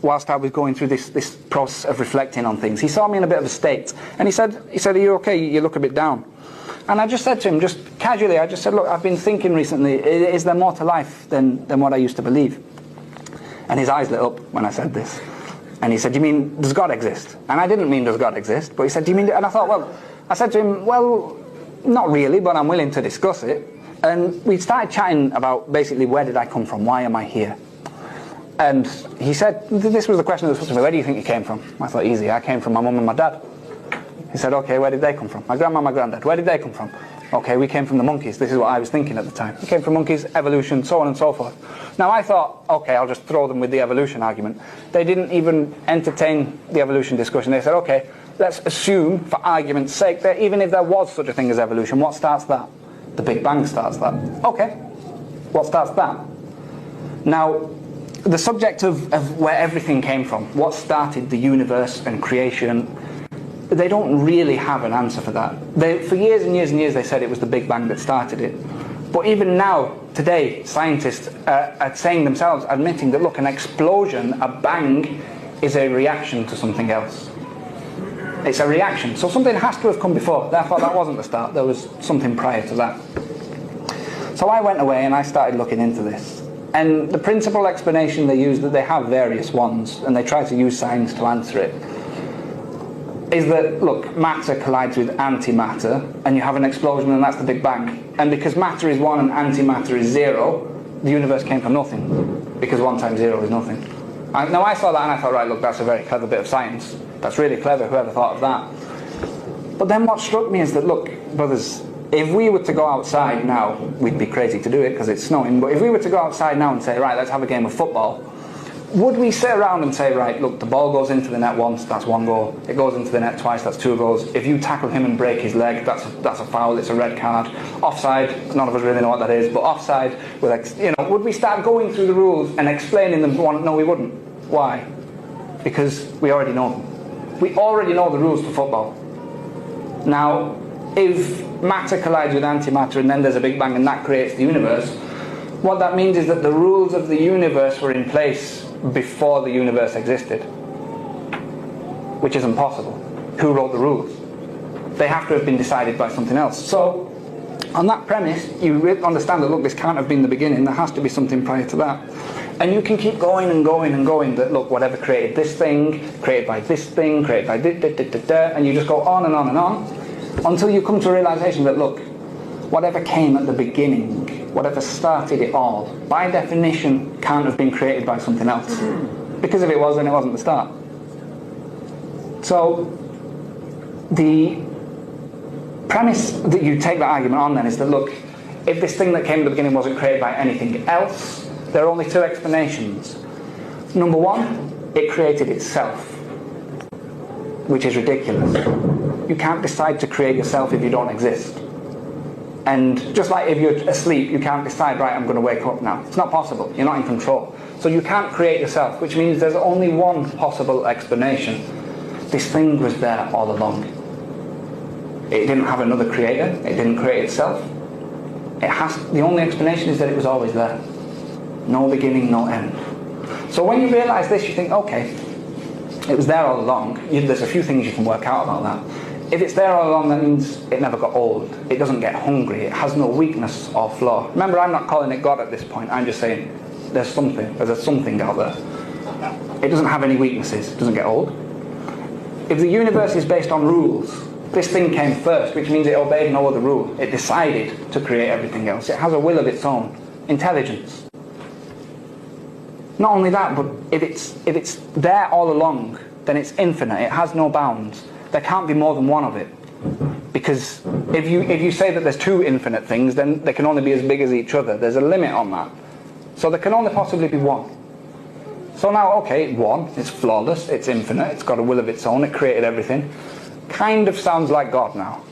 whilst I was going through this process of reflecting on things. He saw me in a bit of a state, and he said, "Are you okay? You look a bit down." And I just said to him, just casually, I just said, "Look, I've been thinking recently, is there more to life than what I used to believe?" And his eyes lit up when I said this. And he said, "You mean, does God exist?" And I didn't mean, "Does God exist?" But he said, "Do you mean..." And I thought, well, I said to him, "Well, not really, but I'm willing to discuss it." And we started chatting about basically, where did I come from? Why am I here? And he said, this was the question that was supposed to be, "Where do you think you came from?" I thought, easy, I came from my mum and my dad. He said, "Okay, where did they come from?" "My grandma and my granddad." "Where did they come from?" "Okay, we came from the monkeys." This is what I was thinking at the time. We came from monkeys, evolution, so on and so forth. Now I thought, okay, I'll just throw them with the evolution argument. They didn't even entertain the evolution discussion. They said, okay, let's assume, for argument's sake, that even if there was such a thing as evolution, what starts that? The Big Bang starts that. Okay, what starts that? Now, the subject of where everything came from, what started the universe and creation, they don't really have an answer for that. For years and years and years they said it was the Big Bang that started it. But even now, today, scientists are saying themselves, admitting that, look, an explosion, a bang, is a reaction to something else. It's a reaction. So something has to have come before. Therefore, that wasn't the start. There was something prior to that. So I went away and I started looking into this. And the principal explanation they use, that they have various ones, and they try to use science to answer it, is that, look, matter collides with antimatter, and you have an explosion, and that's the Big Bang. And because matter is 1 and antimatter is 0, the universe came from nothing, because 1 times 0 is nothing. Now I saw that and I thought, right, look, that's a very clever bit of science. That's really clever, whoever thought of that. But then what struck me is that, look, brothers, if we were to go outside now, we'd be crazy to do it because it's snowing, but if we were to go outside now and say, right, let's have a game of football, would we sit around and say, right, look, the ball goes into the net once, that's 1 goal. It goes into the net twice, that's 2 goals. If you tackle him and break his leg, that's a foul, it's a red card. Offside, none of us really know what that is, but offside, would we start going through the rules and explaining them? No, we wouldn't. Why? Because we already know them. We already know the rules for football. Now, if matter collides with antimatter and then there's a Big Bang and that creates the universe, what that means is that the rules of the universe were in place before the universe existed, which isn't possible. Who wrote the rules? They have to have been decided by something else. So, on that premise, you understand that, look, this can't have been the beginning, there has to be something prior to that. And you can keep going and going and going, that, look, whatever created this thing, created by this thing, created by and you just go on and on and on, until you come to a realization that, look, whatever came at the beginning, whatever started it all, by definition can't have been created by something else. Because if it was, then it wasn't the start. So the premise that you take that argument on then is that, look, if this thing that came at the beginning wasn't created by anything else, there are only 2 explanations. Number 1, it created itself, which is ridiculous. You can't decide to create yourself if you don't exist. And just like if you're asleep, you can't decide, right, I'm going to wake up now. It's not possible. You're not in control. So you can't create yourself, which means there's only one possible explanation. This thing was there all along. It didn't have another creator. It didn't create itself. The only explanation is that it was always there. No beginning, no end. So when you realize this, you think, okay, it was there all along. There's a few things you can work out about that. If it's there all along, that means it never got old. It doesn't get hungry. It has no weakness or flaw. Remember, I'm not calling it God at this point. I'm just saying there's a something out there. It doesn't have any weaknesses. It doesn't get old. If the universe is based on rules, this thing came first, which means it obeyed no other rule. It decided to create everything else. It has a will of its own. Intelligence. Not only that, but if it's there all along, then it's infinite. It has no bounds. There can't be more than one of it. Because if you say that there's 2 infinite things, then they can only be as big as each other. There's a limit on that. So there can only possibly be 1. So now, okay, 1, it's flawless, it's infinite, it's got a will of its own, it created everything. Kind of sounds like God now.